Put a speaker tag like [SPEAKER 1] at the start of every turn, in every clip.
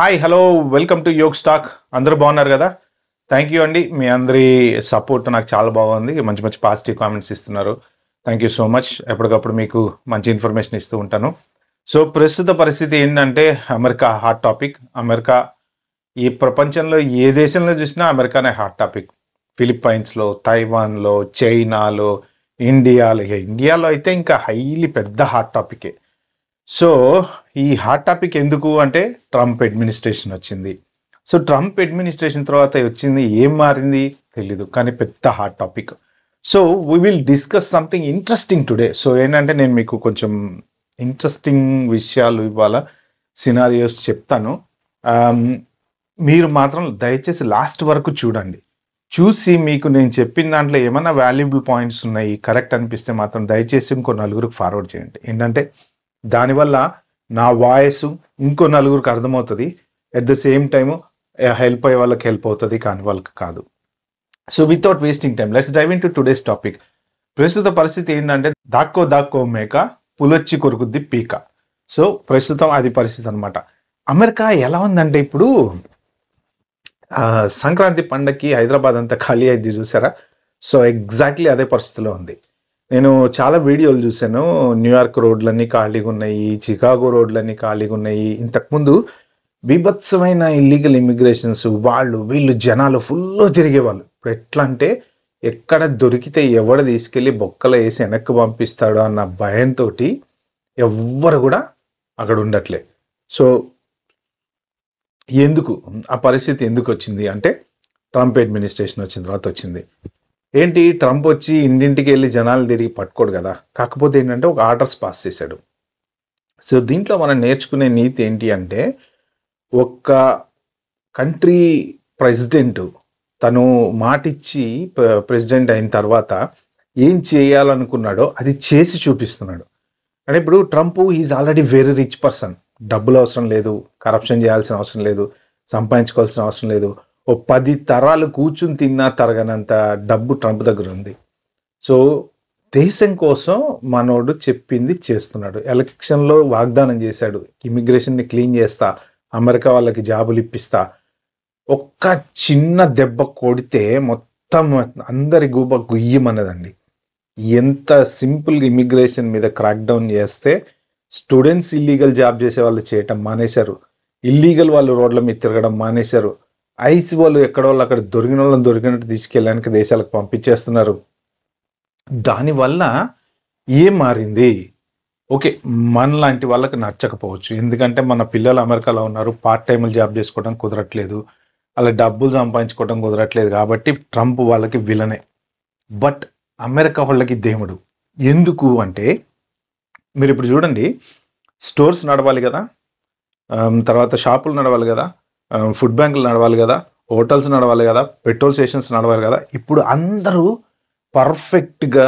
[SPEAKER 1] Hi hello welcome to Yog stock. అందరూ బాగున్నారు కదా? థ్యాంక్ యూ అండి. మీ అందరి సపోర్ట్ నాకు చాలా బాగుంది. మంచి మంచి పాజిటివ్ కామెంట్స్ ఇస్తున్నారు. Thank you so much. ఎప్పటికప్పుడు మీకు మంచి ఇన్ఫర్మేషన్ ఇస్తూ ఉంటాను. సో ప్రస్తుత పరిస్థితి ఏంటంటే అమెరికా హాట్ టాపిక్. అమెరికా ఈ ప్రపంచంలో ఏ దేశంలో చూసినా అమెరికానే హాట్ టాపిక్. ఫిలిప్పైన్స్లో, తైవాన్లో, చైనాలో, ఇండియాలో అయితే ఇంకా హైలీ పెద్ద హాట్ టాపికే. సో ఈ హాట్ టాపిక్ ఎందుకు అంటే ట్రంప్ అడ్మినిస్ట్రేషన్ వచ్చింది. సో ట్రంప్ అడ్మినిస్ట్రేషన్ తర్వాత వచ్చింది ఏం మారింది తెలీదు, కానీ పెద్ద hot topic. So we will discuss something interesting today. So ఏంటంటే నేను మీకు కొంచెం ఇంట్రెస్టింగ్ విషయాలు ఇవాళ సినారియోస్ చెప్తాను. మీరు మాత్రం దయచేసి లాస్ట్ వరకు చూడండి. చూసి మీకు నేను చెప్పిన దాంట్లో ఏమైనా వాల్యుబుల్ పాయింట్స్ ఉన్నాయి, కరెక్ట్ అనిపిస్తే మాత్రం దయచేసి ఇంకో నలుగురికి ఫార్వర్డ్ చేయండి. ఏంటంటే దానివల్ల నా వాయిస్ ఇంకో నలుగురికి అర్థమవుతుంది. At the same time help అయ్యే వాళ్ళకి హెల్ప్ అవుతుంది, కానీ వాళ్ళకి కాదు. So without wasting time let's dive into today's topic. ప్రస్తుత పరిస్థితి ఏంటంటే దాక్కో మేక పులొచ్చి కొరుకుద్ది పీక. సో ప్రస్తుతం అది పరిస్థితి అనమాట. అమెరికా ఎలా ఉందంటే ఇప్పుడు సంక్రాంతి పండగకి హైదరాబాద్ అంతా ఖాళీ అయింది చూసారా? సో ఎగ్జాక్ట్లీ అదే పరిస్థితిలో ఉంది. నేను చాలా వీడియోలు చూశాను. న్యూయార్క్ రోడ్లన్నీ ఖాళీగా ఉన్నాయి, చికాగో రోడ్లన్నీ ఖాళీగా ఉన్నాయి. ఇంతకుముందు బీభత్సమైన ఇల్లీగల్ ఇమిగ్రేషన్స్, వీళ్ళు జనాలు ఫుల్ తిరిగేవాళ్ళు. ఇప్పుడు ఎట్లా అంటే ఎక్కడ దొరికితే ఎవడ తీసుకెళ్ళి బొక్కలు వేసి వెనక్కి పంపిస్తాడో అన్న భయంతో ఎవ్వరు కూడా అక్కడ ఉండట్లే. సో ఎందుకు ఆ పరిస్థితి ఎందుకు వచ్చింది అంటే ట్రంప్ అడ్మినిస్ట్రేషన్ వచ్చిన తర్వాత వచ్చింది. ఏంటి, ట్రంప్ వచ్చి ఇంటింటికి వెళ్ళి జనాలు తిరిగి పట్టుకోడు కదా. కాకపోతే ఏంటంటే ఒక ఆర్డర్స్ పాస్ చేశాడు. సో దీంట్లో మనం నేర్చుకునే నీతి ఏంటి అంటే ఒక కంట్రీ ప్రెసిడెంట్ తను మాటిచ్చి ప్రెసిడెంట్ అయిన తర్వాత ఏం చేయాలనుకున్నాడో అది చేసి చూపిస్తున్నాడు. అంటే ఇప్పుడు Trump is already very rich person. డబ్బులు అవసరం లేదు, కరప్షన్ చేయాల్సిన అవసరం లేదు, సంపాదించుకోవాల్సిన అవసరం లేదు. ఓ 10 తరాలు కూర్చుని తిన్నా తరగనంత డబ్బు ట్రంప్ దగ్గర ఉంది. సో దేశం కోసం మనోడు చెప్పింది చేస్తున్నాడు. ఎలక్షన్లో వాగ్దానం చేశాడు, ఇమిగ్రేషన్ని క్లీన్ చేస్తా, అమెరికా వాళ్ళకి జాబులు ఇప్పిస్తా. ఒక్క చిన్న దెబ్బ కొడితే మొత్తం అందరి గూబ గుయ్యమన్నదండి. ఎంత సింపుల్గా ఇమిగ్రేషన్ మీద క్రాక్ డౌన్ చేస్తే స్టూడెంట్స్ ఇల్లీగల్ జాబ్ చేసే వాళ్ళు చేయటం మానేశారు, ఇల్లీగల్ వాళ్ళు రోడ్ల మీద తిరగడం మానేశారు, ఐస్ వాళ్ళు ఎక్కడోళ్ళు అక్కడ దొరికిన వాళ్ళని దొరికినట్టు తీసుకెళ్ళడానికి దేశాలకు పంపించేస్తున్నారు. దానివల్ల ఏం మారింది? ఓకే, మనలాంటి వాళ్ళకి నచ్చకపోవచ్చు, ఎందుకంటే మన పిల్లలు అమెరికాలో ఉన్నారు, పార్ట్ టైంలు జాబ్ చేసుకోవడం కుదరట్లేదు, అలా డబ్బులు సంపాదించుకోవడం కుదరట్లేదు, కాబట్టి ట్రంప్ వాళ్ళకి విలనే. బట్ అమెరికా వాళ్ళకి దేవుడు. ఎందుకు అంటే మీరు ఇప్పుడు చూడండి, స్టోర్స్ నడవాలి కదా, తర్వాత షాపులు నడవాలి కదా, ఫుడ్ బ్యాంకులు నడవాలి కదా, హోటల్స్ నడవాలి కదా, పెట్రోల్ స్టేషన్స్ నడవాలి కదా. ఇప్పుడు అందరూ పర్ఫెక్ట్గా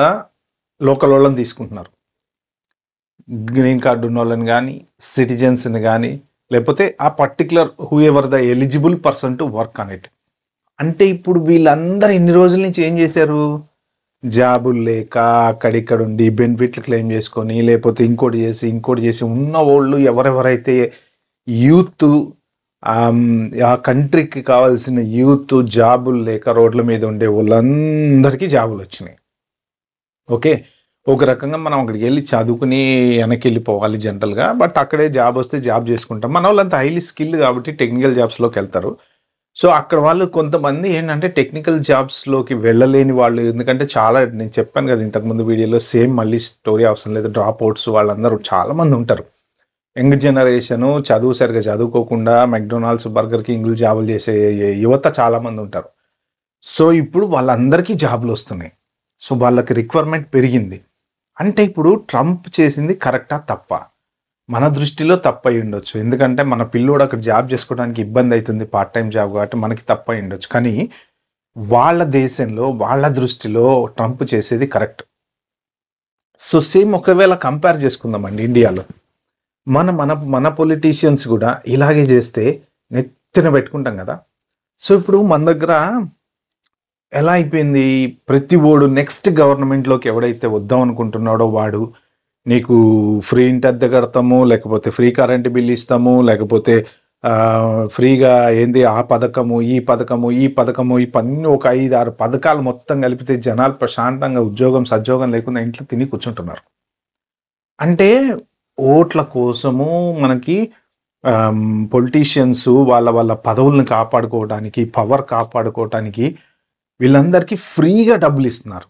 [SPEAKER 1] లోకల్ వాళ్ళని తీసుకుంటున్నారు. గ్రీన్ కార్డు ఉన్న వాళ్ళని కానీ, సిటిజన్స్ని కానీ, లేకపోతే ఆ particular who ever the eligible person to work on it. అంటే ఇప్పుడు వీళ్ళందరూ ఇన్ని రోజుల నుంచి ఏం చేశారు? జాబులు లేక అక్కడిక్కడ ఉండి బెనిఫిట్లు క్లెయిమ్ చేసుకొని, లేకపోతే ఇంకోటి చేసి ఉన్న వాళ్ళు ఎవరెవరైతే యూత్, ఆ కంట్రీకి కావాల్సిన యూత్ జాబులు లేక రోడ్ల మీద ఉండే వాళ్ళందరికీ జాబులు వచ్చినాయి. ఓకే, ఒక రకంగా మనం అక్కడికి వెళ్ళి చదువుకుని వెనక్కి వెళ్ళిపోవాలి జనరల్గా, బట్ అక్కడే జాబ్ వస్తే జాబ్ చేసుకుంటాం. మన వాళ్ళంతా హైలీ స్కిల్డ్ కాబట్టి టెక్నికల్ జాబ్స్లోకి వెళ్తారు. సో అక్కడ వాళ్ళు కొంతమంది ఏంటంటే టెక్నికల్ జాబ్స్లోకి వెళ్ళలేని వాళ్ళు, ఎందుకంటే చాలా నేను చెప్పాను కదా ఇంతకుముందు వీడియోలో, సేమ్ మళ్ళీ స్టోరీ అవసరం లేదు, డ్రాప్ అవుట్స్ వాళ్ళందరూ చాలామంది ఉంటారు. యంగ్ జనరేషను చదువు సరిగా చదువుకోకుండా మెక్డొనాల్డ్స్, బర్గర్ కింగ్లు జాబులు చేసే యువత చాలామంది ఉంటారు. సో ఇప్పుడు వాళ్ళందరికీ జాబులు వస్తున్నాయి. సో వాళ్ళకి రిక్వైర్మెంట్ పెరిగింది. అంటే ఇప్పుడు ట్రంప్ చేసింది కరెక్టా తప్ప? మన దృష్టిలో తప్పై ఉండొచ్చు, ఎందుకంటే మన పిల్లోడు అక్కడ జాబ్ చేసుకోవడానికి ఇబ్బంది అవుతుంది, పార్ట్ టైం జాబ్, కాబట్టి మనకి తప్పై ఉండొచ్చు. కానీ వాళ్ళ దేశంలో వాళ్ళ దృష్టిలో ట్రంప్ చేసేది కరెక్ట్. సో సేమ్ ఒకవేళ కంపేర్ చేసుకుందామండి ఇండియాలో, మన మన మన పొలిటీషియన్స్ కూడా ఇలాగే చేస్తే నెత్తిన పెట్టుకుంటాం కదా. సో ఇప్పుడు మన దగ్గర ఎలా అయిపోయింది, ప్రతి ఓడు నెక్స్ట్ గవర్నమెంట్లోకి ఎవడైతే వద్దాం అనుకుంటున్నాడో వాడు నీకు ఫ్రీ ఇంటి అద్దె కడతాము, లేకపోతే ఫ్రీ కరెంట్ బిల్ ఇస్తాము, లేకపోతే ఫ్రీగా ఏంది ఆ పథకము ఈ పథకము ఈ పథకము ఈ పన్ని ఒక 5-6 పథకాలు మొత్తం కలిపితే జనాలు ప్రశాంతంగా ఉద్యోగం సద్యోగం లేకుండా ఇంట్లో తిని కూర్చుంటున్నారు. అంటే ఓట్ల కోసము మనకి పొలిటీషియన్స్ వాళ్ళ పదవులను కాపాడుకోవడానికి, పవర్ కాపాడుకోవటానికి వీళ్ళందరికీ ఫ్రీగా డబ్బులు ఇస్తున్నారు.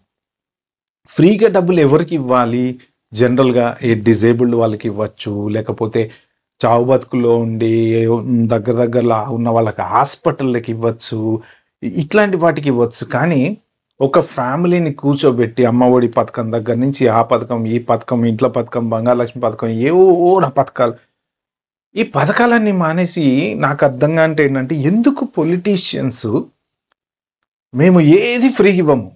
[SPEAKER 1] ఫ్రీగా డబ్బులు ఎవరికి ఇవ్వాలి? జనరల్‌గా ఈ డిజేబుల్డ్ వాళ్ళకి ఇవ్వచ్చు. లేకపోతే చావు బతుకుల్లో ఉండి దగ్గరలా ఉన్న వాళ్ళకి హాస్పిటళ్ళకి ఇవ్వచ్చు. ఇట్లాంటి వాటికి ఇవ్వచ్చు. కానీ ఒక ఫ్యామిలీని కూర్చోబెట్టి అమ్మఒడి పథకం దగ్గర నుంచి ఆ పథకం, ఈ పథకం, ఇంట్ల పథకం, బంగాళలక్ష్మి పథకం ఏవో నా పథకాలు. ఈ పథకాలన్నీ మానేసి నాకు అర్థం కానిది ఏంటంటే ఎందుకు పొలిటీషియన్స్ మేము ఏది ఫ్రీగా ఇవ్వము.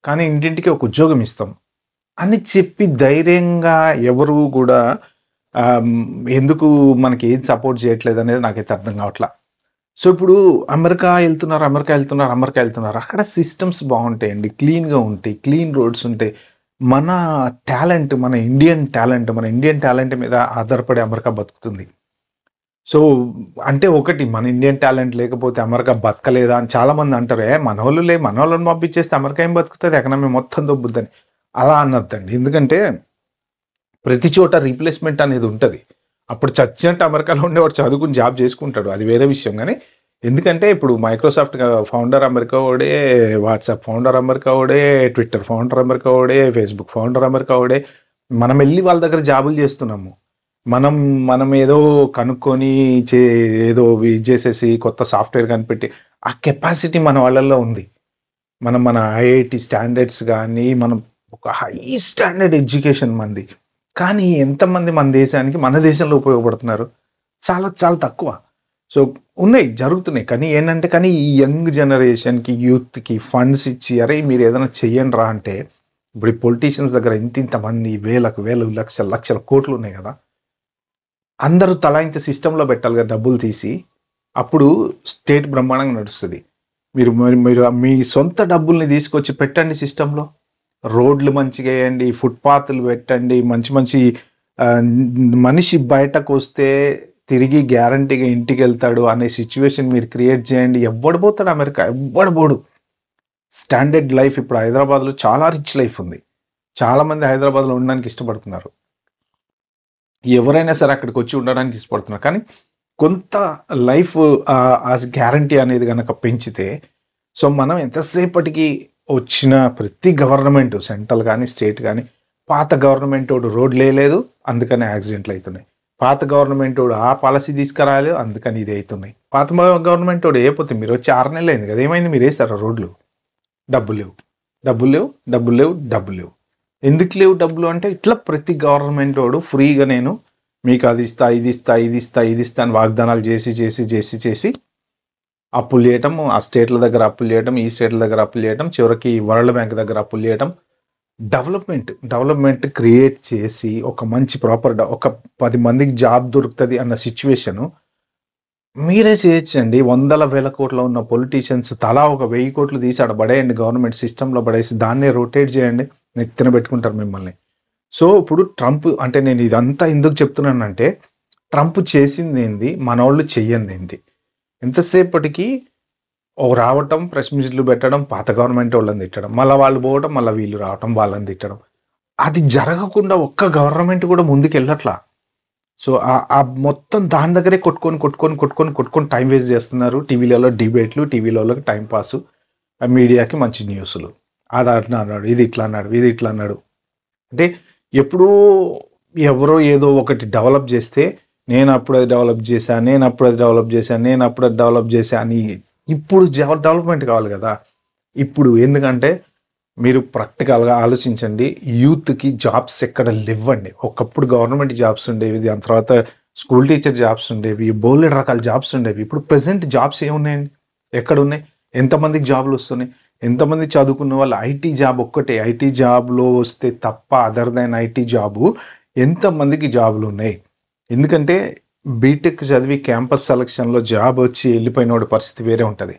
[SPEAKER 1] కానీ ఇంటింటికి ఒక ఉద్యోగం ఇస్తాం అని చెప్పి ధైర్యంగా ఎవరు కూడా ఎందుకు మనకి ఏది సపోర్ట్ చేయట్లేదు అనేది నాకైతే అర్థం కావట్లా. సో ఇప్పుడు అమెరికా వెళ్తున్నారు. అక్కడ సిస్టమ్స్ బాగుంటాయండి, క్లీన్‌గా ఉంటాయి, క్లీన్ రోడ్స్ ఉంటాయి. మన మన ఇండియన్ టాలెంట్ మీద ఆధారపడి అమెరికా బతుకుతుంది. సో అంటే ఒకటి మన ఇండియన్ టాలెంట్ లేకపోతే అమెరికా బతకలేదా అని చాలామంది అంటారు. మనోళ్ళని పంపించేస్తే అమెరికా ఏం బతుకుతుంది, ఎకనామీ మొత్తం దొబ్బుద్దని. అలా అనొద్దండి. ఎందుకంటే ప్రతి చోట రీప్లేస్మెంట్ అనేది ఉంటుంది. అప్పుడు చచ్చినట్టు అమెరికాలో ఉండేవాడు చదువుకుని జాబ్ చేసుకుంటాడు, అది వేరే విషయం. కానీ ఎందుకంటే ఇప్పుడు మైక్రోసాఫ్ట్ ఫౌండర్ అమెరికా వాడే, వాట్సాప్ ఫౌండర్ అమెరికా వాడే, ట్విట్టర్ ఫౌండర్ అమెరికా వాడే, ఫేస్బుక్ ఫౌండర్ అమెరికా వాడే. మనం వెళ్ళి వాళ్ళ దగ్గర జాబులు చేస్తున్నాము. మనం ఏదో కనుక్కొని ఏదో ఇది చేసేసి కొత్త సాఫ్ట్వేర్ కనిపెట్టి ఆ కెపాసిటీ మన వాళ్ళల్లో ఉంది. మన ఐఐటి స్టాండర్డ్స్ కానీ మనం ఒక హై స్టాండర్డ్ ఎడ్యుకేషన్ మంది. కానీ ఎంతమంది మన దేశంలో ఉపయోగపడుతున్నారు? చాలా చాలా తక్కువ. సో జరుగుతున్నాయి. కానీ ఈ యంగ్ జనరేషన్కి, యూత్కి ఫండ్స్ ఇచ్చి అరే మీరు ఏదైనా చెయ్యండి రా అంటే ఇప్పుడు ఈ పొలిటీషియన్స్ దగ్గర ఇంతమంది వేలు లక్షల కోట్లు ఉన్నాయి కదా. అందరూ తలా ఇంత సిస్టంలో పెట్టాలి కదా డబ్బులు తీసి. అప్పుడు స్టేట్ బ్రహ్మాండంగా నడుస్తుంది. మీరు మీ సొంత డబ్బుల్ని తీసుకొచ్చి పెట్టండి సిస్టంలో. రోడ్లు మంచిగా వేయండి, ఫుట్పాత్లు పెట్టండి, మంచి మనిషి బయటకు వస్తే తిరిగి గ్యారంటీగా ఇంటికి వెళ్తాడు అనే సిచ్యువేషన్ మీరు క్రియేట్ చేయండి. ఎవ్వడు పోతాడు అమెరికా? ఎవ్వడు పోడు. స్టాండర్డ్ లైఫ్ ఇప్పుడు హైదరాబాద్లో చాలా రిచ్ లైఫ్ ఉంది. చాలామంది హైదరాబాద్లో ఉండడానికి ఇష్టపడుతున్నారు. ఎవరైనా సరే అక్కడికి వచ్చి ఉండడానికి ఇష్టపడుతున్నారు. కానీ కొంత లైఫ్ గ్యారంటీ అనేది కనుక పెంచితే, సో మనం ఎంతసేపటికి వచ్చిన ప్రతి గవర్నమెంట్, సెంట్రల్ కానీ స్టేట్ కానీ, పాత గవర్నమెంట్ వాడు రోడ్లు వేయలేదు అందుకని యాక్సిడెంట్లు అవుతున్నాయి. పాత గవర్నమెంట్ వాడు ఆ పాలసీ తీసుకురాలేదు అందుకని ఇది అవుతున్నాయి. పాత గవర్నమెంట్ వాడు వేయకపోతే మీరు వచ్చి 6 నెలలు అయింది కదా, ఏమైంది? మీరు వేస్తారా రోడ్లు? డబ్బులు లేవు. ఎందుకు లేవు డబ్బులు అంటే ఇట్లా ప్రతి గవర్నమెంట్ వాడు ఫ్రీగా నేను మీకు అది ఇస్తా, ఇది ఇస్తా అని వాగ్దానాలు చేసి అప్పులు చేయటం, ఆ స్టేట్ల దగ్గర అప్పులు చేయటం, ఈ స్టేట్ల దగ్గర అప్పులు చేయటం, చివరికి వరల్డ్ బ్యాంక్ దగ్గర అప్పులు చేయటం. డెవలప్మెంట్ క్రియేట్ చేసి ఒక మంచి ఒక 10 మందికి జాబ్ దొరుకుతుంది అన్న సిచ్యువేషను మీరే చేయొచ్చండి. 100,000 కోట్ల ఉన్న పొలిటీషియన్స్ తలా ఒక 1000 కోట్లు తీసి ఆడ పడేయండి, గవర్నమెంట్ సిస్టంలో పడేసి దాన్నే రొటేట్ చేయండి, నెత్తిన పెట్టుకుంటారు మిమ్మల్ని. సో ఇప్పుడు ట్రంప్ అంటే నేను ఇదంతా ఎందుకు చెప్తున్నానంటే, ట్రంప్ చేసింది ఏంది, మనోళ్ళు చెయ్యంది ఏంటి? ఎంతసేపటికి రావటం, ప్రెస్ మీట్లు పెట్టడం, పాత గవర్నమెంట్ వాళ్ళని తిట్టడం, మళ్ళీ వాళ్ళు పోవడం, మళ్ళీ వీళ్ళు రావటం, వాళ్ళని తిట్టడం. అది జరగకుండా ఒక్క గవర్నమెంట్ కూడా ముందుకు వెళ్ళట్లా. సో ఆ మొత్తం దాని దగ్గరే కొట్టుకొని టైం వేస్ట్ చేస్తున్నారు. టీవీలలో డిబేట్లు, టీవీలలో టైం పాసు, మీడియాకి మంచి న్యూస్లు. అది అట్లా అన్నాడు, ఇది ఇట్లా అన్నాడు. అంటే ఎప్పుడూ ఎవరో ఏదో ఒకటి డెవలప్ చేస్తే నేను అప్పుడే డెవలప్ చేశా అని ఇప్పుడు డెవలప్మెంట్ కావాలి కదా. ఇప్పుడు ఎందుకంటే మీరు ప్రాక్టికల్గా ఆలోచించండి, యూత్కి జాబ్స్ ఎక్కడ లేవండి. ఒకప్పుడు గవర్నమెంట్ జాబ్స్ ఉండేవి, దాని తర్వాత స్కూల్ టీచర్ జాబ్స్ ఉండేవి, బోలెడు రకాల జాబ్స్ ఉండేవి. ఇప్పుడు ప్రెసెంట్ జాబ్స్ ఏమున్నాయండి? ఎక్కడ ఉన్నాయి? ఎంతమందికి జాబులు వస్తున్నాయి? ఎంతమంది చదువుకున్న వాళ్ళు ఐటీ జాబ్ ఒక్కటే, ఐటీ జాబ్లో వస్తే తప్ప అదర్ దాన్ ఐటీ జాబు ఎంతమందికి జాబులు ఉన్నాయి? ఎందుకంటే బీటెక్ చదివి క్యాంపస్ సెలక్షన్లో జాబ్ వచ్చి వెళ్ళిపోయినోడి పరిస్థితి వేరే ఉంటుంది.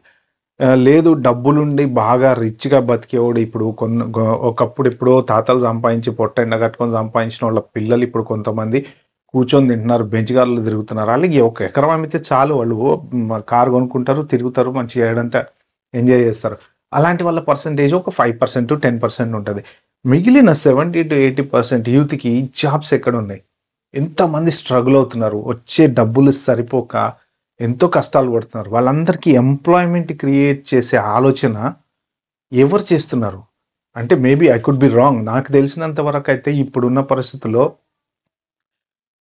[SPEAKER 1] లేదు డబ్బులుండి బాగా రిచ్గా బతికేవాడు, ఇప్పుడు ఒకప్పుడు తాతలు సంపాదించి పొట్ట ఎండ కట్టుకొని సంపాదించిన వాళ్ళ పిల్లలు ఇప్పుడు కొంతమంది కూర్చొని తింటున్నారు, బెంచ్ కార్లు తిరుగుతున్నారు. వాళ్ళకి ఒక ఎకరం అమ్మితే చాలు, వాళ్ళు కారు కొనుక్కుంటారు, తిరుగుతారు, మంచిగా ఏడంటే ఎంజాయ్ చేస్తారు. అలాంటి వాళ్ళ పర్సంటేజ్ ఒక 5% 10% ఉంటుంది. మిగిలిన 70-80% యూత్కి జాబ్స్ ఎక్కడ ఉన్నాయి? ఎంతమంది స్ట్రగుల్ అవుతున్నారు, వచ్చే డబ్బులు సరిపోక ఎంతో కష్టాలు పడుతున్నారు. వాళ్ళందరికీ ఎంప్లాయ్మెంట్ క్రియేట్ చేసే ఆలోచన ఎవరు చేస్తున్నారు? అంటే maybe I could be wrong. నాకు తెలిసినంత వరకు అయితే ఇప్పుడున్న పరిస్థితుల్లో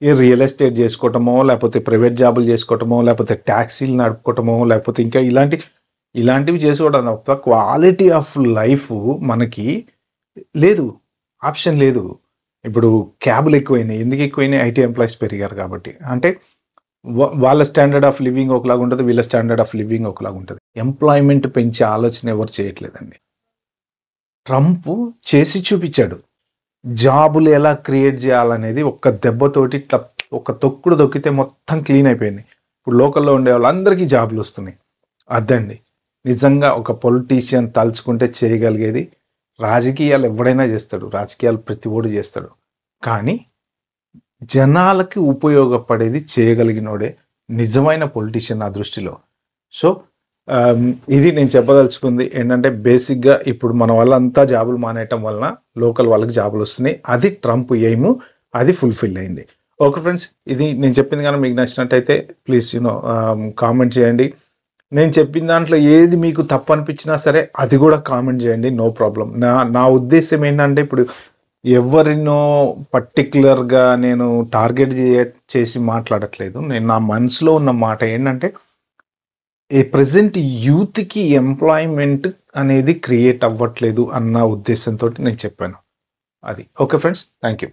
[SPEAKER 1] ఈ రియల్ ఎస్టేట్ చేసుకోవటమో, లేకపోతే ప్రైవేట్ జాబులు చేసుకోవటమో, లేకపోతే ట్యాక్సీలు నడుపుకోవటమో, లేకపోతే ఇంకా ఇలాంటివి చేసుకోవడం తప్ప క్వాలిటీ ఆఫ్ లైఫ్ మనకి లేదు, ఆప్షన్ లేదు. ఇప్పుడు క్యాబులు ఎక్కువైనాయి. ఎందుకు ఎక్కువైనాయి? ఐటీ ఎంప్లాయీస్ పెరిగారు కాబట్టి. అంటే వాళ్ళ స్టాండర్డ్ ఆఫ్ లివింగ్ ఒకలాగా ఉంటుంది, వీళ్ళ స్టాండర్డ్ ఆఫ్ లివింగ్ ఒకలాగా ఉంటుంది. ఎంప్లాయ్మెంట్ పెంచే ఆలోచన ఎవరు చేయట్లేదండి. ట్రంప్ చేసి చూపించాడు. జాబులు ఎలా క్రియేట్ చేయాలనేది ఒక్క దెబ్బతోటి ఇట్లా ఒక తొక్కుడు తొక్కితే మొత్తం క్లీన్ అయిపోయింది. ఇప్పుడు లోకల్లో ఉండే వాళ్ళందరికీ జాబులు వస్తున్నాయి. అదండి నిజంగా ఒక పొలిటీషియన్ తలుచుకుంటే చేయగలిగేది. రాజకీయాలు ఎవడైనా చేస్తాడు, రాజకీయాలు ప్రతి ఓడు చేస్తాడు. కానీ జనాలకి ఉపయోగపడేది చేయగలిగినోడే నిజమైన పొలిటీషియన్ నా దృష్టిలో. సో ఇది నేను చెప్పదలుచుకుంది ఏంటంటే, బేసిక్గా ఇప్పుడు మన వాళ్ళంతా జాబులు మానేయటం వలన లోకల్ వాళ్ళకి జాబులు వస్తున్నాయి. అది ట్రంప్ ఎయిమ్, అది ఫుల్ఫిల్ అయింది. ఓకే ఫ్రెండ్స్, ఇది నేను చెప్పింది కానీ మీకు నచ్చినట్టయితే ప్లీజ్ కామెంట్ చేయండి. నేను చెప్పిన దాంట్లో ఏది మీకు తప్పు అనిపించినా సరే అది కూడా కామెంట్ చేయండి, నో ప్రాబ్లం. నా ఉద్దేశం ఏంటంటే, ఇప్పుడు ఎవరినో పర్టిక్యులర్గా నేను టార్గెట్ చేసి మాట్లాడట్లేదు. నేను నా మనసులో ఉన్న మాట ఏంటంటే, ప్రెజెంట్ యూత్కి ఎంప్లాయ్మెంట్ అనేది క్రియేట్ అవ్వట్లేదు అన్న ఉద్దేశంతో నేను చెప్పాను. అది ఓకే ఫ్రెండ్స్, థ్యాంక్ యూ.